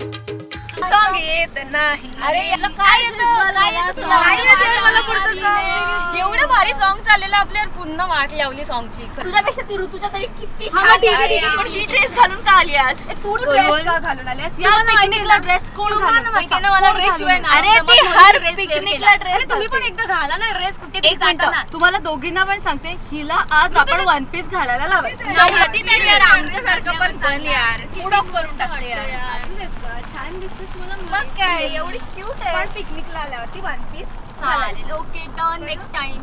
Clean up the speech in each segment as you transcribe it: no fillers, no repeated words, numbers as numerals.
Song येत नाही. अरे याला काय मला पुढचं सॉन्ग एवढं भारी सॉन्ग चाललेलं आपल्याला पूर्ण वाट लावली सॉन्गची. तुझ्यापेक्षा ती ऋतुजा तरी किती छान पण ही ड्रेस घालून का आली आज? तू ड्रेस का घालून आलीस? या पिकनिकला ड्रेस कोण घालून? माहिती ना मला ड्रेस शिवाय अरे ती हर पिकनिकला ड्रेस. तुम्ही पण एकदा घाला ना ड्रेस कुठे एक मिनिट तुम्हाला दोघींना पण सांगते, हिला आज आपण वन पीस घालायला लावायचं. आमच्यासारखं पण चाल यार, मूड ऑफ करून टाकते यार. छान दिसतेस मला. मग काय एवढी क्यूट आहे. पण पिकनिकला आल्यावरती वन पीस चालेल. Okay done. Next time.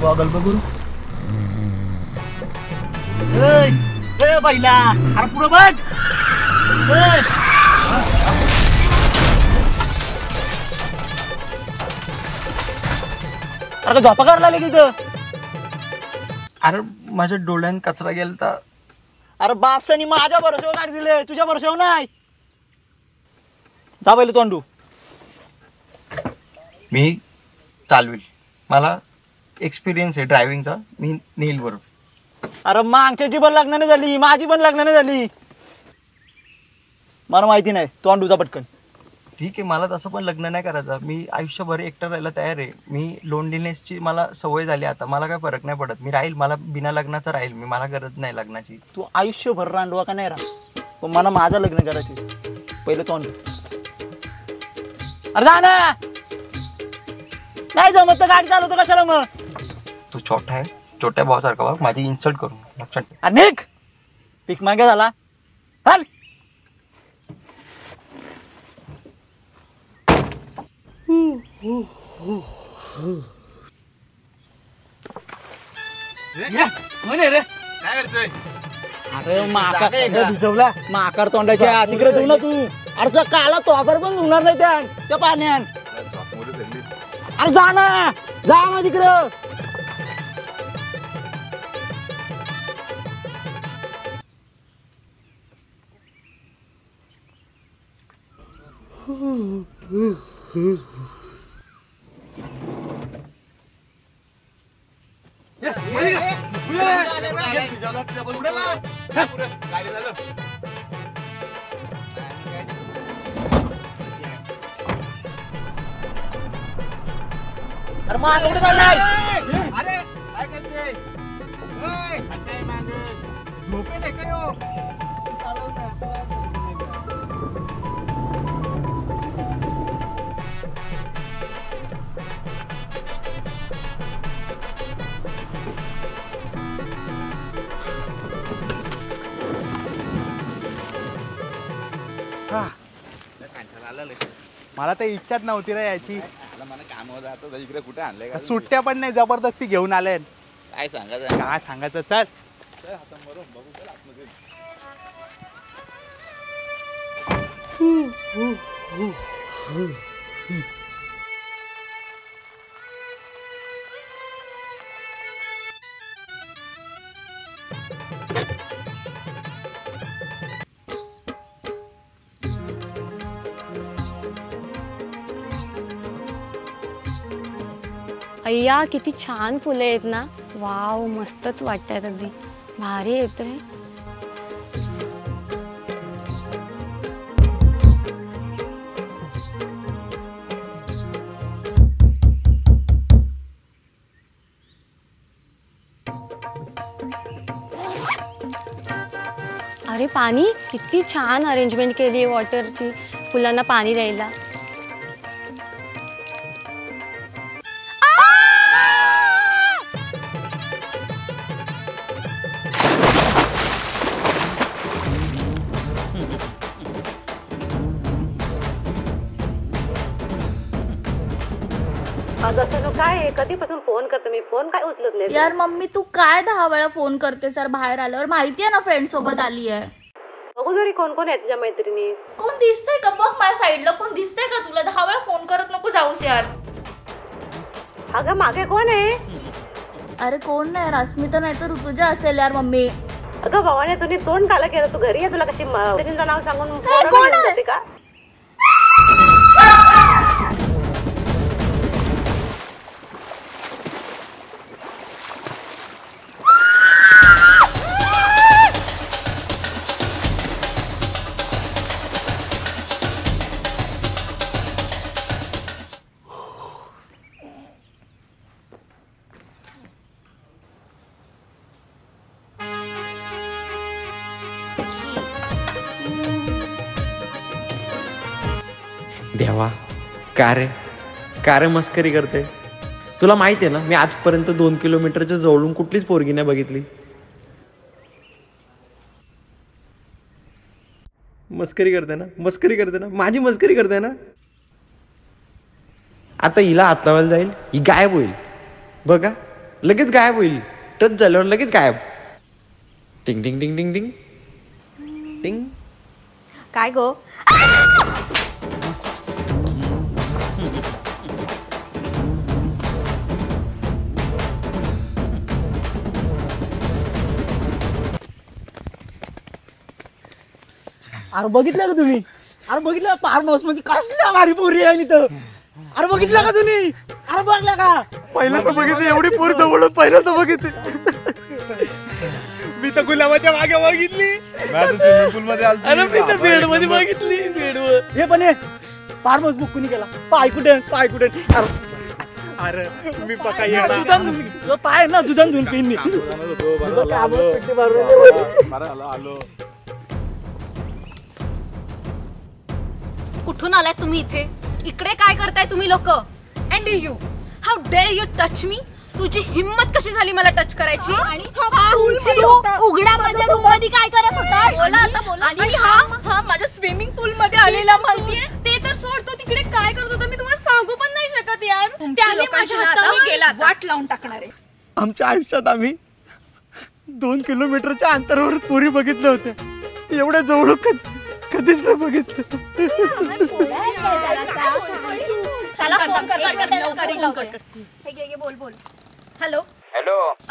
Goggle बघू. पहिला अरे पुढे बघ. अरे झोपा करायला लागली तिथं. अरे माझ्या डोळ्यात कचरा गेलता. अरे बापसानी माझ्या भरोश्यावर गाडी दिले, तुझ्या भरोश्यावर नाही. जा पहिले तोंडू. मी चालवेल, मला एक्सपिरियन्स आहे ड्रायव्हिंगचा. मी नेईल बरोबर. अरे मागच्याची पण लग्न नाही झाली, माझी पण लग्न नाही झाली. मला माहिती नाही. तोंडूचा पटकन. ठीक आहे, मला तसं पण लग्न नाही करायचं. मी आयुष्यभर एकटं राहायला तयार आहे. मी लोनलीनेसची मला सवय झाली आता. मला काय फरक नाही पडत. मी राहील, मला बिना लग्नाचं राहील. मी मला गरज नाही लग्नाची. तू आयुष्यभर रांडवा का नाही राहा, पण मला माझं लग्न करायचे. पहिलं तोंडू. अरे जा ना. नाही जमत तर गाडी चालवतो कशाला मग. तू छोटा आहे, छोट्या भावासारखा बघ. माझी इन्सल्ट करू लक्षात. अनेक पीक मागे झाला. चल. अरे माका भिजवला. माकार तोंडाच्या तिकडे धुव ना तू. अरे काला तोबर पण धुणार नाही त्या पाण्यात. अरे जा ना, जा ना तिकडं. अरे माग कुठे चाललाय? अरे काय करते? झोपे नाही का यो? मला तर इच्छाच नव्हती रे याची. मला काम होतं आता इकडे कुठे आणलंय का? सुट्ट्या पण नाही, जबरदस्ती घेऊन आले. काय सांगायचं? काय सांगायचं. चल अय्या किती छान फुले आहेत ना. वाव, मस्तच वाटतात. अगदी भारी येत रे. अरे पाणी किती छान अरेंजमेंट केली आहे वॉटरची, फुलांना पाणी द्यायला. काय कधीपासून फोन करते मी, फोन काय उचलत नाही यार. मम्मी तू काय 10 वेळा फोन करते सर बाहेर आल्यावर? माहितीये ना फ्रेंड सोबत आली आहे. बघू जरी कोण कोण आहे तुझ्या मैत्रिणी. कोण दिसतंय का बघ माझ्या साईडला. कोण दिसतंय का तुला? 10 वेळा फोन करत नको जाऊस यार. अगं मागे कोण आहे? अरे कोण नाही, रश्मिता नाही तर ऋतुजा असेल यार. मम्मी अगं भवानी तुम्ही तोंड काला केलं, तू घरी आहे, तुला कशी मैत्रिणीचं नाव सांगून का? देवा, का रे मस्करी करते? तुला माहिती आहे ना, मी आजपर्यंत 2 किलोमीटरच्या जवळून कुठलीच पोरगी नाही बघितली. मस्करी करते ना, माझी मस्करी करते ना. आता हिला हात लावायला जाईल, ही गायब होईल बघा, लगेच गायब होईल. टच झाल्यावर लगेच गायब. टिंग टिंग टिंग टिंग टिंग टिंग. काय गो? अरे बघितलं का तुम्ही? अरे बघितलं फार्म हाऊस मध्ये कसल्या भारी पोरी आहे इथं. अरे बघितलं का तुम्ही? अरे बघला का? पहिलं तर बघितलं, एवढी पोर जवळ पहिलं तर बघितली. मी तर गुलाबाच्या मागे बघितली. अरे मी तर बेड मध्ये बघितली, बेडवर. हे पण फार्म हाऊस बुक कुणी केला? पाय कुठे? अरे मी पका पाय ना दुधान धुवून पिन. कुठून आलाय तुम्ही इथे? इकडे काय करताय तुम्ही लोक? And you, how dare you touch me? तुझी हिम्मत कशी झाली मला टच करायची? आणि उघड्या माझ्या रूम मध्ये काय करत होता? बोला आता बोला. आणि हा माझ्या स्विमिंग पूल मध्ये आलेला माहितीये? ते तर सोडतो, तिकडे काय करत होता मी तुम्हाला सांगू पण नाही शकत यार. त्याने माझ्या हातावर गेला, वाट लावून टाकणार आहे. आमच्या आयुष्यात आम्ही 2 किलोमीटरच्या अंतरावर पोरी बघितले होते, एवढ्या जवळ कधीच नाही बघितलं. बोल. Hello,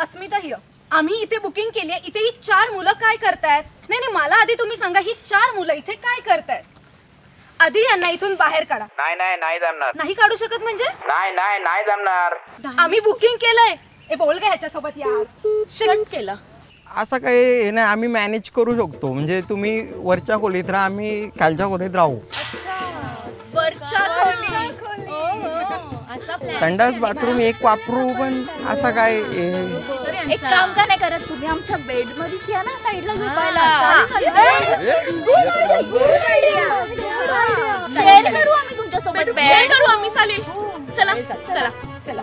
Asmita here. आम्ही इथे बुकिंग केली आहे. इथे ही 4 मुलं काय करतायत? नाही, मला आधी तुम्ही सांगा, ही 4 मुलं इथे काय करतायत? आधी यांना इथून बाहेर काढा. नाही जमणार. नाही काढू शकत म्हणजे? नाही जमणार. आम्ही बुकिंग केलंय. बोल का ह्याच्यासोबत यार. शिट केलं. असं काही हे नाही, आम्ही मॅनेज करू शकतो. म्हणजे तुम्ही वरच्या खोलीत राहा, आम्ही खालच्या खोलीत राहू. संडास बाथरूम एक वापरू, पण असं काय. एक काम का नाही करत तुम्ही? आमच्या बेड मध्येच या ना साईडला झोपायला. शेअर करू आम्ही तुमच्यासोबत. शेअर करू आम्ही. चालेल. चला.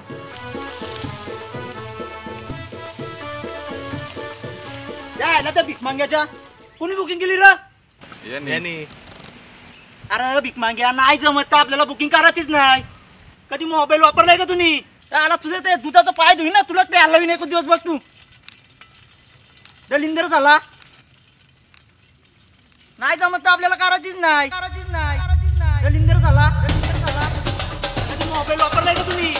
त्या भिकमांग्याच्या कोणी बुकिंग केली रे? अरे भिकमांग्या, नाही जमत तर आपल्याला बुकिंग करायचीच नाही. कधी मोबाईल वापरलाय का तुम्ही? आला तुझं ते दुधाचा पाय धुई ना, तुला प्यायला विन एक दिवस बघ तू. दलिंदर झाला. नाही जमत तर आपल्याला करायचीच नाही. दलिंदर झाला. कधी मोबाईल वापरलाय का तुम्ही?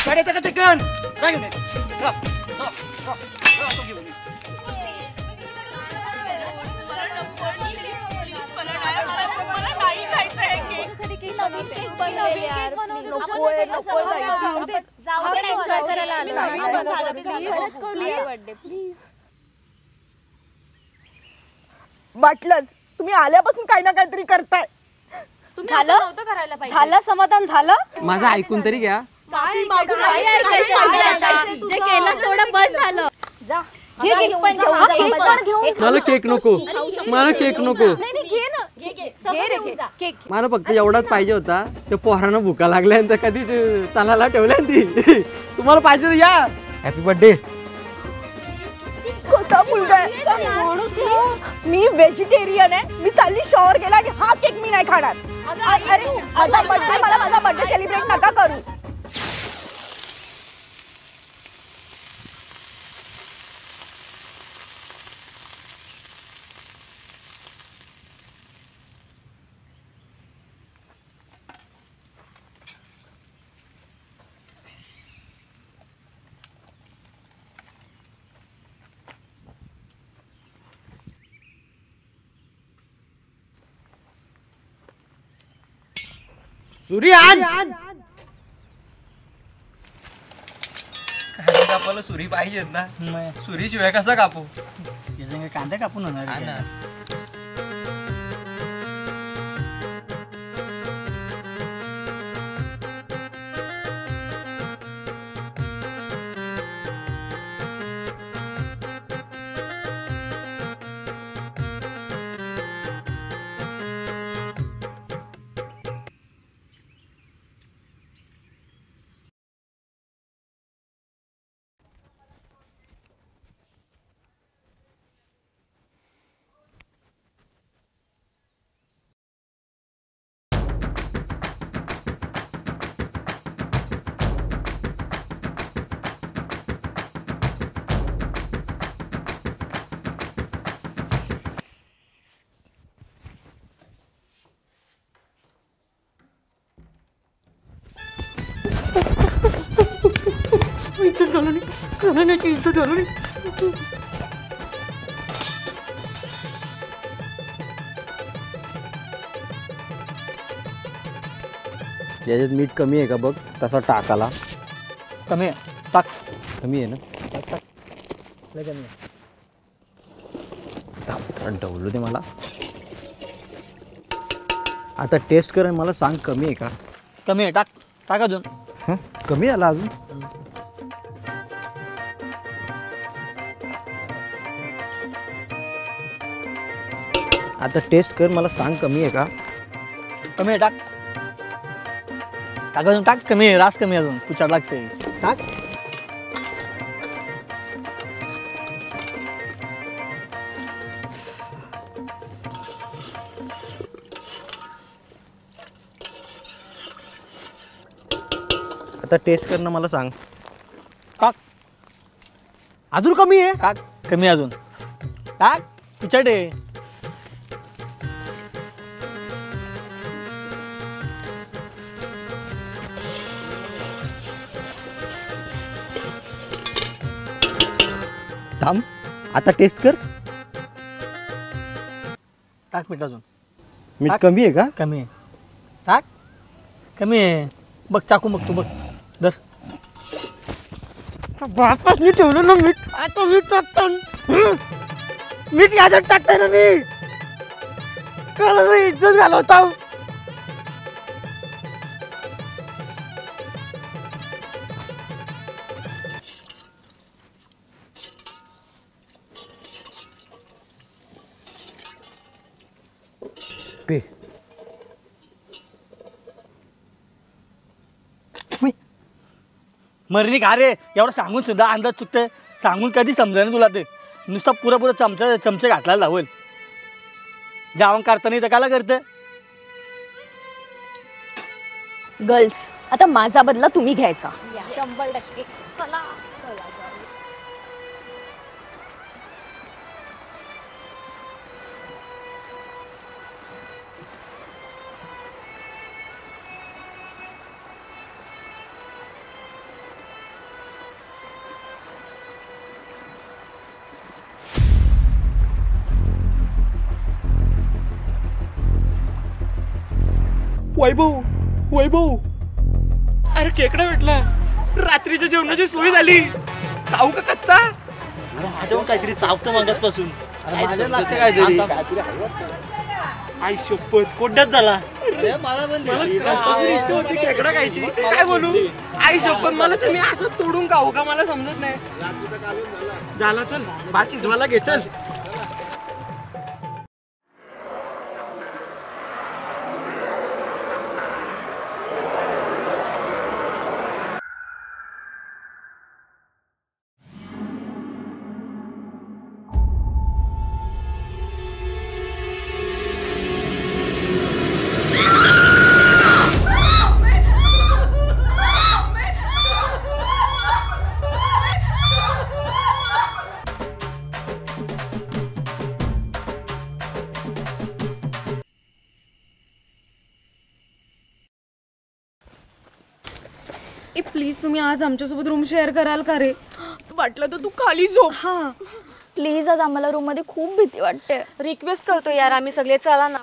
गाडी येते का चिकन? जा घेऊन ये. जा. वाटलंच तुम्ही आल्यापासून काही ना काहीतरी करताय. झालं समाधान झालं? माझं ऐकून तरी घ्या. मला केक नको. मला फक्त एवढाच पाहिजे होता. ते पोरांना भुका लागल्या कधी तलाला ठेवल्या ती. तुम्हाला पाहिजे या. Happy birthday. कसा मुलगा आहे? मी व्हेजिटेरियन आहे. मी चालली शॉवर गेला की हा केक मी नाही खाणार. अरे माझा बर्थडे सेलिब्रेट नका करू. सुरी आण. कांदा कापायला सुरी पाहिजेत ना. सुरी शिवाय कसा कापू? कांदा कापून होणार. इज्जत घालवली, घालवण्याची इज्जत घालवली. याच्यात मीठ कमी आहे का बघ, तसा टाकाला. कमी आहे, टाक. कमी आहे ना? लय कमी आहे. ढवलू दे मला. आता टेस्ट कर आणि मला सांग कमी आहे का? कमी आहे, टाक. टाक अजून. हं? कमी आला अजून? आता टेस्ट कर, मला सांग कमी आहे का? कमी आहे, टाक. टाक अजून, टाक. कमी आहे, रास कमी आहे अजून. पुचाड लागते. टाक. आता टेस्ट कर ना, मला सांग. टाक. अजून कमी आहे? टाक. कमी आहे अजून. टाक. पुचाड आहे. थांब. आता टेस्ट कर. टाक मीठ अजून. मीठ टाक. कमी आहे का? कमी आहे. टाक. कमी आहे. बघ चाकू, बघ तू, बघ. धर. बापास मी ठेवलं ना मीठ. आता मीठ टाकतो. मीठ याच्यात टाकताय ना मी. कळलं रे, इज्जत घालवता. पे. मरणी का रे, एवढं सांगून सुद्धा अंदाज चुकते. सांगून कधी समजेल तुला ते? नुसतं पुरा चमचे घातला लावेल. जेवण करताना तर काला करते? गर्ल्स, आता माझा बदला तुम्ही घ्यायचा. 100% चला. वैभव, अरे खेकडा भेटला. रात्रीच्या जेवणाची सोय झाली. खाऊ का कच्चा? माझ्यावर काहीतरी चावतं मागासपासून. माझ्या लागते काहीतरी. आई शपथ, कोड्यात झाला. मला इच्छा होती खेकडा खायची. काय बोलू? आई शपथ, मला तर मी असं तोडून खाऊ का मला समजत नाही. झाला, चल बाची ज्वाला घे, चल. प्लीज तुम्ही आज आमच्यासोबत रूम शेअर कराल का रे? वाटलं तर तू खाली झोप. हा प्लीज आज आम्हाला रूम मध्ये खूप भीती वाटते. रिक्वेस्ट करतो यार आम्ही सगळे चला ना.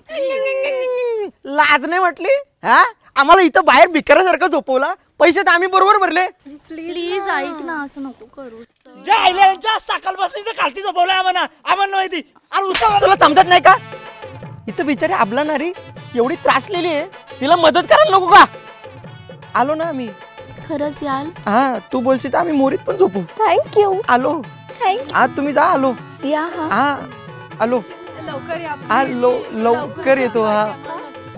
लाज नाही म्हटली हा? आम्हाला इथं बाहेर भिकाऱ्यासारखं झोपवला. पैसे तर आम्ही बरोबर भरले. प्लीज ऐक ना असं नको करू. सकाळपासून खालती झोपवलंय आम्हाला माहिती. तुला समजत नाही का? इथं बिचारी आबला नारी एवढी त्रासलेली आहे, तिला मदत करायला नको का? आलो ना आम्ही. खरंच याल? हा तू बोलशील तर आम्ही मोरीत पण झोपू. थँक्यू. आलो. आज तुम्ही जा. आलो. या. हा आलो. लवकर येतो. हा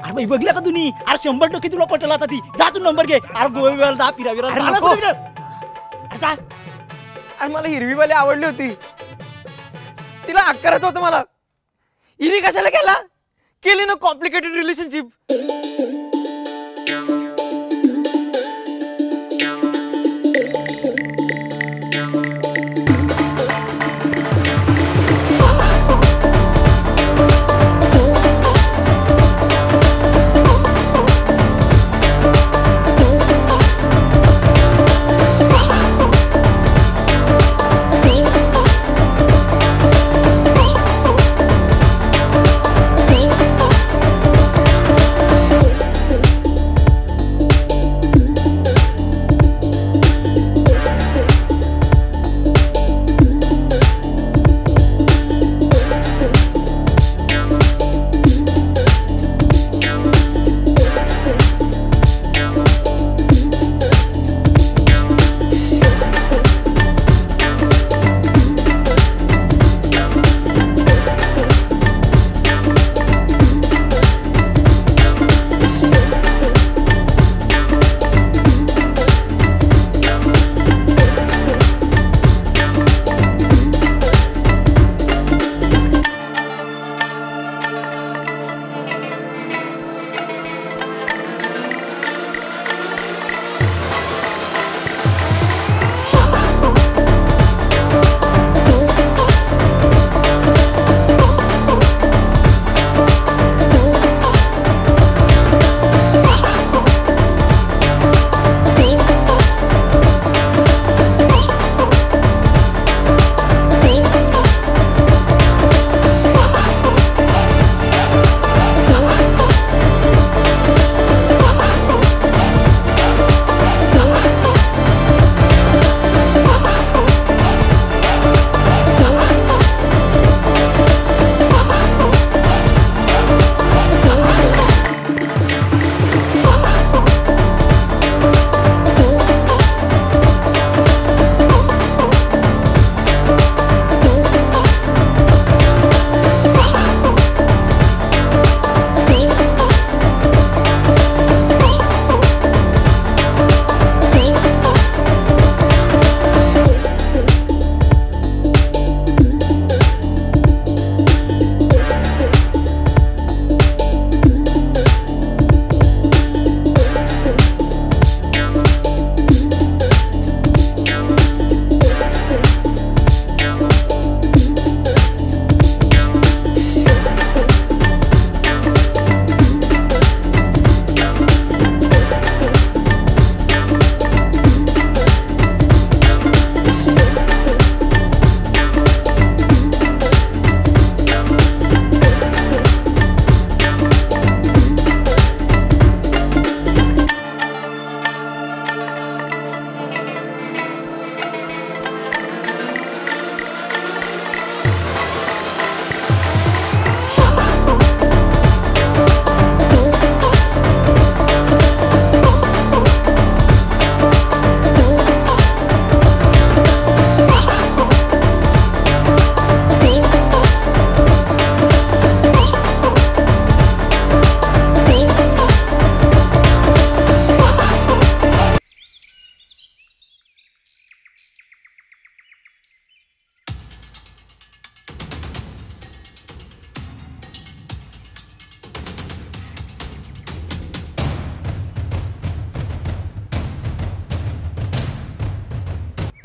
अरे बघल्या का तुम्ही? अरे 100% तुला पटलं आता ती. जा तू नंबर घे. अरे गोव्याला जा फिराविरा. अरे मला हिरवीवाली आवडली होती, तिला हक करायचं होतं मला. हिने कशाला केली ना कॉम्प्लिकेटेड रिलेशनशिप.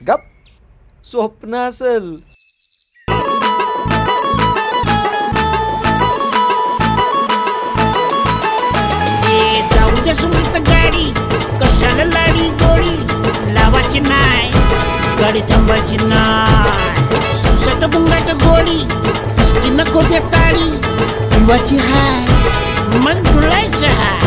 गप स्वप्न असेल. जाऊ दे सुमित गाडी कशाला लाडी गोडी लावायची नाही गाडी थांबायची नाही. घुसत बुंगाट गोडी फिसकी नको दे ताळी पिवाची हाय मग डुलायचं हाय